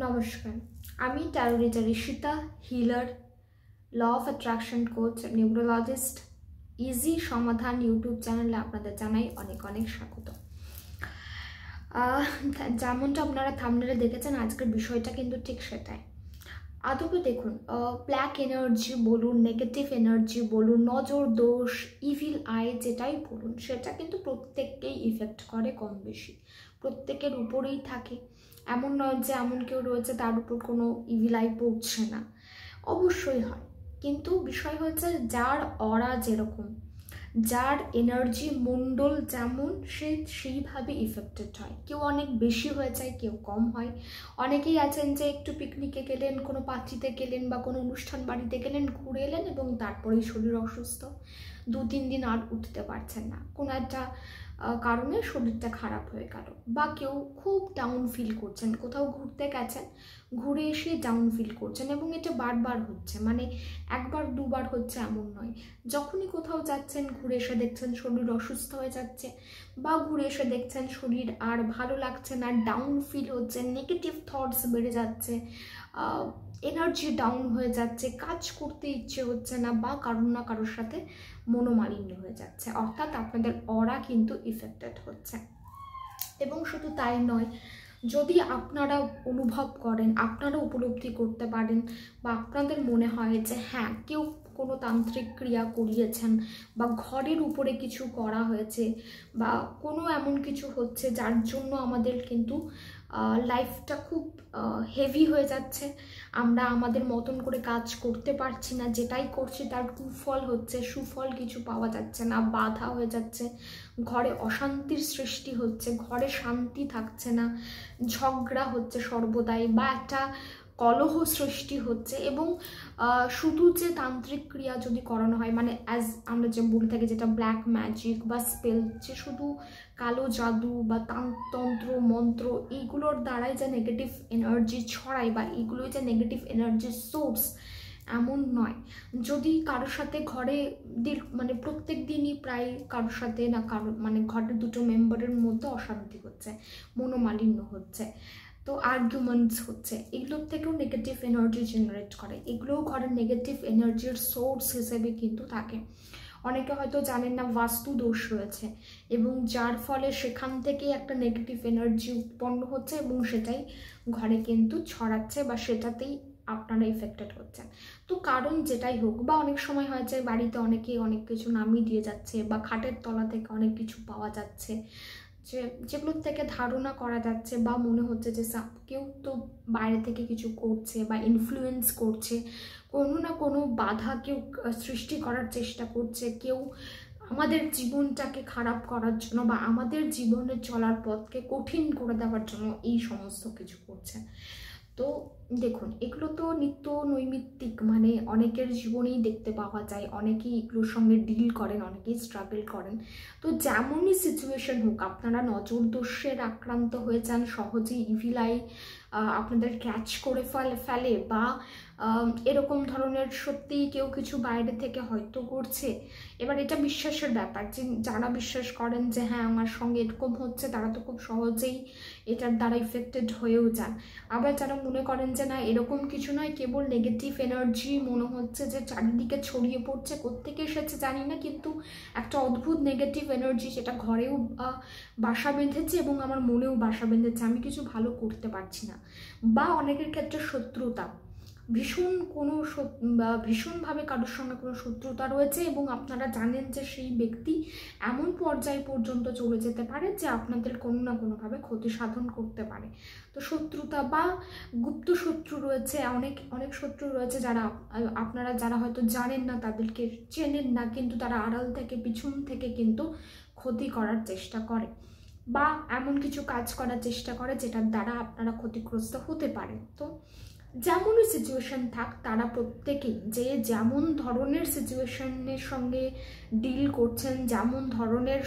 নমস্কার, আমি tarot reader Rishita, healer, law of attraction coach, neurologist. Easy সমাধান ইউটিউব চ্যানেলে আপনাদের জানাই অনেক অনেক স্বাগত। যেমনটা আপনারা থাম্বনেলে দেখেছেন, আজকের বিষয়টা কিন্তু ঠিক সেটাই। আদবে দেখুন, ব্ল্যাক এনার্জি বলুন, নেগেটিভ এনার্জি বলুন, নজর দোষ, ইভিল আই যেটাই বলুন, সেটা কিন্তু প্রত্যেককেই ইফেক্ট করে কম বেশি, প্রত্যেকের উপরেই থাকে। এমন নয় যে এমন কেউ রয়েছে তার উপর কোনো ইভিল আই পড়ছে না, অবশ্যই হয়। কিন্তু বিষয় হচ্ছে যার অরা যেরকম, যার এনার্জি মণ্ডল যেমন, সে সেইভাবে ইফেক্টেড হয়। কেউ অনেক বেশি হয়ে যায়, কেউ কম হয়। অনেকেই আছেন যে একটু পিকনিকে গেলেন, কোনো পার্টিতে গেলেন বা কোনো অনুষ্ঠান বাড়িতে গেলেন, ঘুরে এলেন এবং তারপরেই শরীর অসুস্থ, 2-3 দিন আর উঠতে পারছেন না, কোনো একটা কারণে শরীরটা খারাপ হয়ে গেল। বা কেউ খুব ডাউন ফিল করছেন, কোথাও ঘুরতে গেছেন, ঘুরে এসে ডাউন ফিল করছেন, এবং এটা বারবার হচ্ছে, মানে একবার দুবার হচ্ছে এমন নয়। যখনই কোথাও যাচ্ছেন, ঘুরে এসে দেখছেন শরীর অসুস্থ হয়ে যাচ্ছে, বা ঘুরে এসে দেখছেন শরীর আর ভালো লাগছে না, ডাউন ফিল হচ্ছে, নেগেটিভ থটস বেড়ে যাচ্ছে, এনার্জি ডাউন হয়ে যাচ্ছে, কাজ করতে ইচ্ছে হচ্ছে না, বা কারোর না কারোর সাথে মনোমালিন্য হয়ে যাচ্ছে, অর্থাৎ আপনাদের অরা কিন্তু ইফেক্টেড হচ্ছে। এবং শুধু তাই নয়, যদি আপনারা অনুভব করেন, আপনারা উপলব্ধি করতে পারেন, বা আপনাদের মনে হয় যে হ্যাঁ, কেউ কোনো তান্ত্রিক ক্রিয়া করিয়েছেন, বা ঘরের উপরে কিছু করা হয়েছে, বা কোনো এমন কিছু হচ্ছে যার জন্য আমাদের কিন্তু লাইফটা খুব হেভি হয়ে যাচ্ছে, আমরা আমাদের মতন করে কাজ করতে পারছি না, যেটাই করছি তার কুফল হচ্ছে, সুফল কিছু পাওয়া যাচ্ছে না, বাধা হয়ে যাচ্ছে, ঘরে অশান্তির সৃষ্টি হচ্ছে, ঘরে শান্তি থাকছে না, ঝগড়া হচ্ছে সর্বদাই, বা একটা কলহ সৃষ্টি হচ্ছে। এবং শুধু যে তান্ত্রিক ক্রিয়া যদি করানো হয়, মানে অ্যাজ আমরা যে বলে থাকি যেটা ব্ল্যাক ম্যাজিক বা স্পেল, যে শুধু কালো জাদু বা তন্ত্র মন্ত্র এইগুলোর দ্বারাই যে নেগেটিভ এনার্জি ছড়ায়, বা এইগুলোই যে নেগেটিভ এনার্জির সোর্স, এমন নয়। যদি কারোর সাথে ঘরে মানে প্রত্যেক দিনই প্রায় কারোর সাথে না কারো, মানে ঘরের দুটো মেম্বারের মধ্যে অশান্তি হচ্ছে, মনোমালিন্য হচ্ছে, তো আর্গুমেন্টস হচ্ছে, এগুলোর থেকেও নেগেটিভ এনার্জি জেনারেট করে, এগুলোও ঘরের নেগেটিভ এনার্জির সোর্স হিসেবে কিন্তু থাকে। অনেকে হয়তো জানেন না বাস্তু দোষ রয়েছে, এবং যার ফলে সেখান থেকেই একটা নেগেটিভ এনার্জি উৎপন্ন হচ্ছে, এবং সেটাই ঘরে কিন্তু ছড়াচ্ছে, বা সেটাতেই আপনারা ইফেক্টেড হচ্ছেন। তো কারণ যেটাই হোক, বা অনেক সময় হয় যে বাড়িতে অনেকেই অনেক কিছু নামিয়ে দিয়ে যাচ্ছে, বা খাটের তলা থেকে অনেক কিছু পাওয়া যাচ্ছে, যেগুলোর থেকে ধারণা করা যাচ্ছে, বা মনে হচ্ছে যে কেউ তো বাইরে থেকে কিছু করছে বা ইনফ্লুয়েন্স করছে, কোনো না কোনো বাধা কেউ সৃষ্টি করার চেষ্টা করছে, কেউ আমাদের জীবনটাকে খারাপ করার জন্য, বা আমাদের জীবনের চলার পথকে কঠিন করে দেওয়ার জন্য এই সমস্ত কিছু করছে। তো দেখুন, এগুলো তো নিত্য নৈমিত্তিক, মানে অনেকের জীবনেই দেখতে পাওয়া যায়, অনেকেই এগুলোর সঙ্গে ডিল করেন, অনেকেই স্ট্রাগল করেন। তো যেমনই সিচুয়েশন হোক, আপনারা নজর দোষের আক্রান্ত হয়ে যান, সহজেই ইভিল আই আপনাদের ক্যাচ করে ফেলে, বা এরকম ধরনের সত্যিই কেউ কিছু বাইরে থেকে হয়তো করছে। এবার এটা বিশ্বাসের ব্যাপার, যে যারা বিশ্বাস করেন যে হ্যাঁ আমার সঙ্গে এরকম হচ্ছে, তারা তো খুব সহজেই এটার দ্বারা ইফেক্টেড হয়েও যান। আবার যারা মনে করেন যে না এরকম কিছু নয়, কেবল নেগেটিভ এনার্জি মনে হচ্ছে যে চারিদিকে ছড়িয়ে পড়ছে, কোত্থেকে এসেছে জানি না, কিন্তু একটা অদ্ভুত নেগেটিভ এনার্জি সেটা ঘরেও বাসা বেঁধেছে এবং আমার মনেও বাসা বেঁধেছে, আমি কিছু ভালো করতে পারছি না। বা অনেকের ক্ষেত্রে শত্রুতা, ভীষণভাবে কারোর সঙ্গে কোনো শত্রুতা রয়েছে, এবং আপনারা জানেন যে সেই ব্যক্তি এমন পর্যায় পর্যন্ত চলে যেতে পারে যে আপনাদের কোনো না কোনোভাবে ক্ষতি সাধন করতে পারে। তো শত্রুতা বা গুপ্ত শত্রু রয়েছে, অনেক অনেক শত্রু রয়েছে যারা আপনারা যারা হয়তো জানেন না, তাদেরকে চেনেন না, কিন্তু তারা আড়াল থেকে পিছন থেকে কিন্তু ক্ষতি করার চেষ্টা করে, বা এমন কিছু কাজ করার চেষ্টা করে যেটার দ্বারা আপনারা ক্ষতিগ্রস্ত হতে পারেন। তো যেমনই সিচুয়েশন থাক, তারা প্রত্যেকেই যে যেমন ধরনের সিচুয়েশনের সঙ্গে ডিল করছেন, যেমন ধরনের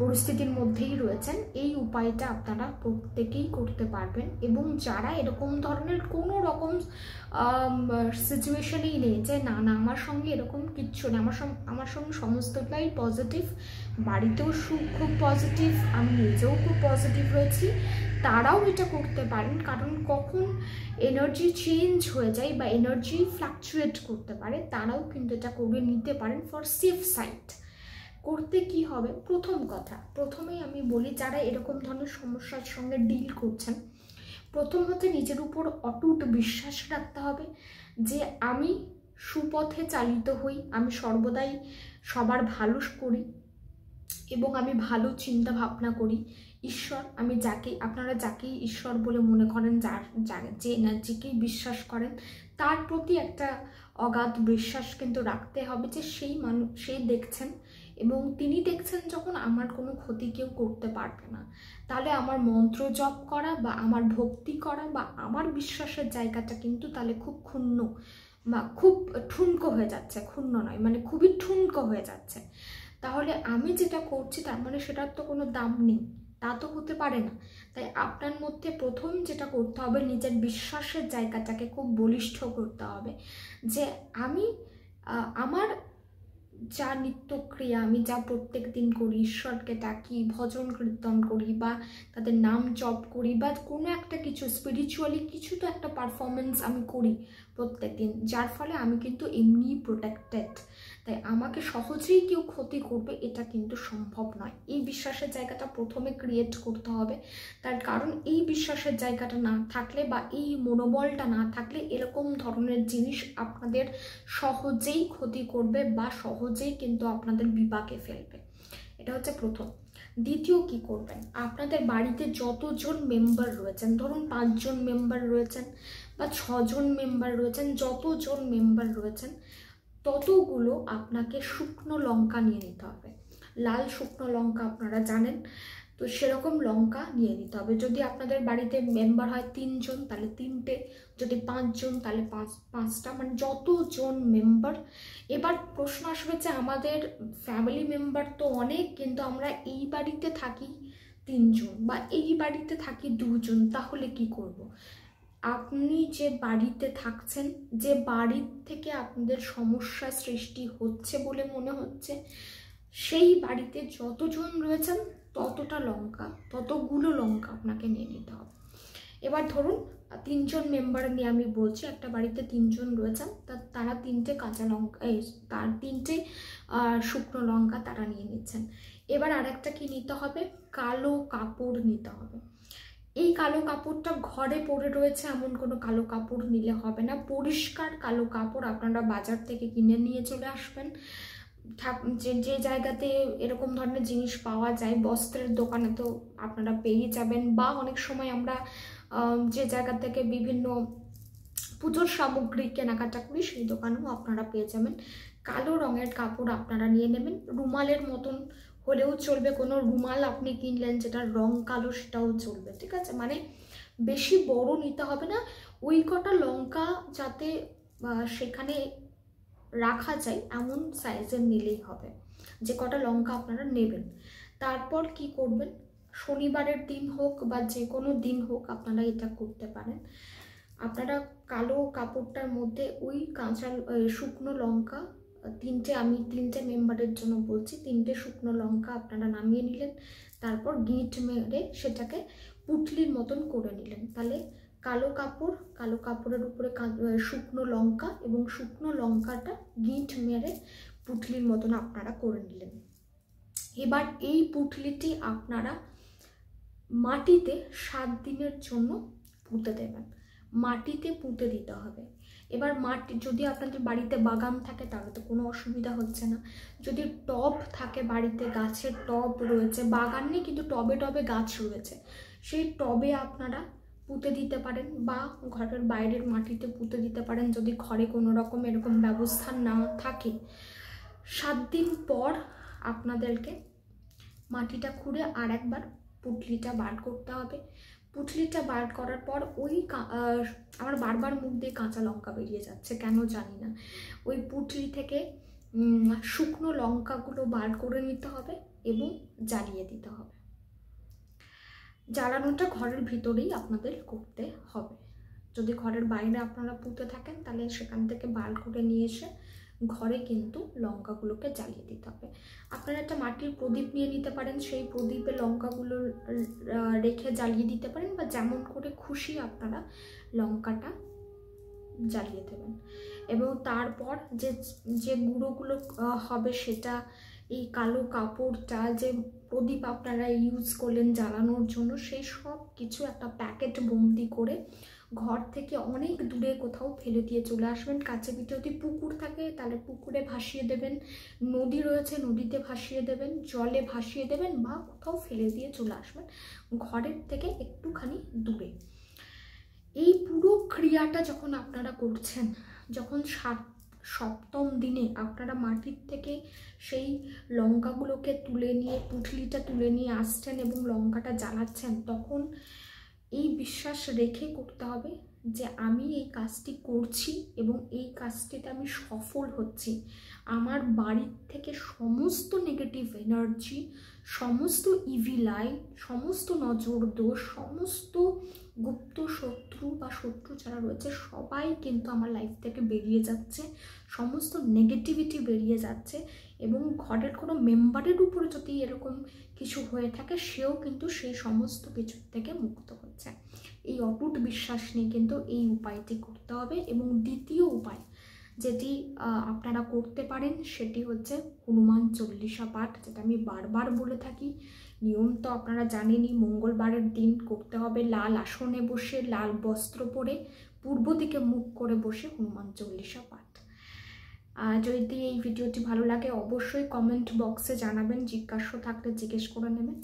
পরিস্থিতির মধ্যেই রয়েছেন, এই উপায়টা আপনারা প্রত্যেকেই করতে পারবেন। এবং যারা এরকম ধরনের কোনো রকম সিচুয়েশনেই নেই যে না না আমার সঙ্গে এরকম কিচ্ছু নেই, আমার সঙ্গে সমস্তটাই পজিটিভ, বাড়িতেও খুব পজিটিভ, আমি নিজেও খুব পজিটিভ রয়েছি, তারাও এটা করতে পারেন। কারণ কখন এনার্জি চেঞ্জ হয়ে যায় বা এনার্জি ফ্লাকচুয়েট করতে পারে, তারাও কিন্তু এটা করে নিতে পারেন ফর সেফ সাইড। করতে কি হবে, প্রথম কথা, প্রথমেই আমি বলি যারা এরকম ধরনের সমস্যার সঙ্গে ডিল করছেন, প্রথম হচ্ছে নিজের উপর অটুট বিশ্বাস রাখতে হবে যে আমি সুপথে চালিত হই, আমি সর্বদাই সবার ভালো করি এবং আমি ভালো চিন্তা ভাবনা করি। ঈশ্বর, আমি আপনারা যাকেই ঈশ্বর বলে মনে করেন, যে এনার্জিকেই বিশ্বাস করেন, তার প্রতি একটা অগাধ বিশ্বাস কিন্তু রাখতে হবে যে সে দেখছেন, এবং তিনি দেখছেন যখন আমার কোনো ক্ষতি কেউ করতে পারবে না। তাহলে আমার মন্ত্র জপ করা বা আমার ভক্তি করা বা আমার বিশ্বাসের জায়গাটা কিন্তু তাহলে খুব ক্ষুণ্ণ বা খুব ঠুনকো হয়ে যাচ্ছে, ক্ষুণ্ণ নয় মানে খুবই ঠুনকো হয়ে যাচ্ছে। তাহলে আমি যেটা করছি তার মানে সেটার তো কোনো দাম নেই, তা তো হতে পারে না। তাই আপনার মধ্যে প্রথম যেটা করতে হবে, নিজের বিশ্বাসের জায়গাটাকে খুব বলিষ্ঠ করতে হবে যে আমি আমার যা নিত্যক্রিয়া, আমি যা প্রত্যেক দিন করি, ঈশ্বরকে ডাকি, ভজন কীর্তন করি বা তাদের নাম জপ করি বা কোনো একটা কিছু স্পিরিচুয়ালি কিছু তো একটা পারফরমেন্স আমি করি প্রত্যেক দিন, যার ফলে আমি কিন্তু এমনি প্রোটেক্টেড। তাই আমাকে সহজেই কেউ ক্ষতি করবে এটা কিন্তু সম্ভব নয়। এই বিশ্বাসের জায়গাটা প্রথমে ক্রিয়েট করতে হবে। তার কারণ এই বিশ্বাসের জায়গাটা না থাকলে বা এই মনোবলটা না থাকলে এরকম ধরনের জিনিস আপনাদের সহজেই ক্ষতি করবে বা সহজেই কিন্তু আপনাদের বিপাকে ফেলবে। এটা হচ্ছে প্রথম। দ্বিতীয় কি করবেন, আপনাদের বাড়িতে যতজন মেম্বার রয়েছেন, ধরুন 5 জন মেম্বার রয়েছেন বা 6 জন মেম্বার রয়েছেন, যতজন মেম্বার রয়েছেন ততগুলো আপনাকে শুকনো লঙ্কা নিয়ে নিতে হবে। লাল শুকনো লঙ্কা আপনারা জানেন, তো সেরকম লঙ্কা নিয়ে নিতে হবে। যদি আপনাদের বাড়িতে মেম্বার হয় 3 জন তাহলে 3টে, যদি 5 জন তাহলে 5টা, মানে যতজন মেম্বার। এবার প্রশ্ন আসবে যে আমাদের ফ্যামিলি মেম্বার তো অনেক, কিন্তু আমরা এই বাড়িতে থাকি 3 জন বা এই বাড়িতে থাকি 2 জন, তাহলে কি করব? আপনি যে বাড়িতে থাকছেন, যে বাড়ির থেকে আপনাদের সমস্যা সৃষ্টি হচ্ছে বলে মনে হচ্ছে, সেই বাড়িতে যতজন রয়েছেন ততগুলো লঙ্কা আপনাকে নিয়ে নিতে হবে। এবার ধরুন 3 জন মেম্বার নিয়ে আমি বলছি, একটা বাড়িতে 3 জন রয়েছেন, তারা 3টে কাঁচা লঙ্কা, তার 3টে শুকনো লঙ্কা তারা নিয়ে নিচ্ছেন। এবার আরেকটা কি নিতে হবে, কালো কাপড় নিতে হবে। এই কালো কাপড়টা ঘরে পড়ে রয়েছে এমন কোনো কালো কাপড় নিলে হবে না, পরিষ্কার কালো কাপড় আপনারা বাজার থেকে কিনে নিয়ে চলে আসবেন। যে জায়গাতে এরকম ধরনের জিনিস পাওয়া যায়, বস্ত্রের দোকানে তো আপনারা পেয়ে যাবেন, বা অনেক সময় আমরা যে জায়গা থেকে বিভিন্ন পুজোর সামগ্রী কেনাকাটা করি সেই দোকানেও আপনারা পেয়ে যাবেন। কালো রঙের কাপড় আপনারা নিয়ে নেবেন, রুমালের মতন হলেও চলবে, কোনো রুমাল আপনি কিনলেন যেটার রং কালো সেটাও চলবে, ঠিক আছে? মানে বেশি বড় নিতে হবে না, ওই কটা লঙ্কা যাতে সেখানে রাখা যায় এমন সাইজের নিলেই হবে, যে কটা লঙ্কা আপনারা নেবেন। তারপর কি করবেন, শনিবারের দিন হোক বা যে কোনো দিন হোক আপনারা এটা করতে পারেন। আপনারা কালো কাপড়টার মধ্যে ওই কাঁচা শুকনো লঙ্কা 3টে, আমি 3টে মেম্বারের জন্য বলছি, 3টে শুকনো লঙ্কা আপনারা নামিয়ে নিলেন, তারপর গিঁট মেরে সেটাকে পুটলির মতন করে নিলেন। তাহলে কালো কাপড়ের উপরে শুকনো লঙ্কা এবং শুকনো লঙ্কাটা গিঁট মেরে পুটলির মতন আপনারা করে নিলেন। এবার এই পুটলিটি আপনারা মাটিতে 7 দিনের জন্য পুঁতে দেবেন, মাটিতে পুঁতে দিতে হবে। এবার মাটি, যদি আপনাদের বাড়িতে বাগান থাকে তাহলে তো কোনো অসুবিধা হচ্ছে না, যদি টব থাকে বাড়িতে, গাছের টব রয়েছে, বাগান নেই কিন্তু টবে টবে গাছ রয়েছে, সেই টবে আপনারা পুঁতে দিতে পারেন বা ঘরের বাইরের মাটিতে পুঁতে দিতে পারেন, যদি ঘরে কোনো রকম এরকম ব্যবস্থা না থাকে। 7 দিন পর আপনাদেরকে মাটিটা খুঁড়ে আর একবার পুটলিটা বার করতে হবে। পুটলিটা বার করার পর ওই আমার বারবার মুখ দিয়ে কাঁচা লঙ্কা বেরিয়ে যাচ্ছে কেন জানি না, ওই পুটলি থেকে শুকনো লঙ্কাগুলো বার করে নিতে হবে এবং জ্বালিয়ে দিতে হবে। জ্বালানোটা ঘরের ভিতরেই আপনাদের করতে হবে। যদি ঘরের বাইরে আপনারা পুঁতে থাকেন তাহলে সেখান থেকে বার করে নিয়ে এসে ঘরে কিন্তু লঙ্কাগুলোকে জ্বালিয়ে দিতে হবে। আপনারা একটা মাটির প্রদীপ নিয়ে নিতে পারেন, সেই প্রদীপে লঙ্কাগুলো রেখে জ্বালিয়ে দিতে পারেন, বা যেমন করে খুশি আপনারা লঙ্কাটা জ্বালিয়ে দেবেন। এবং তারপর যে গুঁড়োগুলো হবে সেটা এই কালো কাপড়টা, যে প্রদীপ আপনারা ইউজ করলেন জ্বালানোর জন্য, সেই সব কিছু একটা প্যাকেট বন্দি করে ঘর থেকে অনেক দূরে কোথাও ফেলে দিয়ে চলে আসবেন। কাছে পিঠে যদি পুকুর থাকে তাহলে পুকুরে ভাসিয়ে দেবেন, নদী রয়েছে নদীতে ভাসিয়ে দেবেন, জলে ভাসিয়ে দেবেন, বা কোথাও ফেলে দিয়ে চলে আসবেন ঘরের থেকে একটুখানি দূরে। এই পুরো ক্রিয়াটা যখন আপনারা করছেন, যখন সপ্তম দিনে আপনারা মাটির থেকে সেই লঙ্কাগুলোকে তুলে নিয়ে, পুঁটলিটা তুলে নিয়ে আসছেন এবং লঙ্কাটা জ্বালাচ্ছেন, তখন এই বিশ্বাস রেখে করতে হবে যে আমি এই কাজটি করছি এবং এই কাজটিতে আমি সফল হচ্ছি। আমার বাড়ির থেকে সমস্ত নেগেটিভ এনার্জি, সমস্ত ইভিল আই, সমস্ত নজর দোষ, সমস্ত গুপ্ত শত্রু বা শত্রু যারা রয়েছে সবাই কিন্তু আমার লাইফ থেকে বেরিয়ে যাচ্ছে, সমস্ত নেগেটিভিটি বেরিয়ে যাচ্ছে। এবং ঘরের কোনো মেম্বারের উপরে যদি এরকম কিছু হয়ে থাকে, সেও কিন্তু সেই সমস্ত কিছুর থেকে মুক্ত হচ্ছে। এই অটুট বিশ্বাস নিয়ে কিন্তু এই উপায়টি করতে হবে। এবং দ্বিতীয় উপায় যেটি আপনারা করতে পারেন সেটি হচ্ছে হনুমান চল্লিশা পাঠ, যেটা আমি বারবার বলে থাকি। নিয়ম তো আপনারা জানেনই, মঙ্গলবারের দিন করতে হবে, লাল আসনে বসে, লাল বস্ত্র পরে, পূর্ব দিকে মুখ করে বসে হনুমান চল্লিশা পাঠ। যদি এই ভিডিওটি ভালো লাগে অবশ্যই কমেন্ট বক্সে জানাবেন, জিজ্ঞাসা থাকলে জিজ্ঞেস করে নেবেন।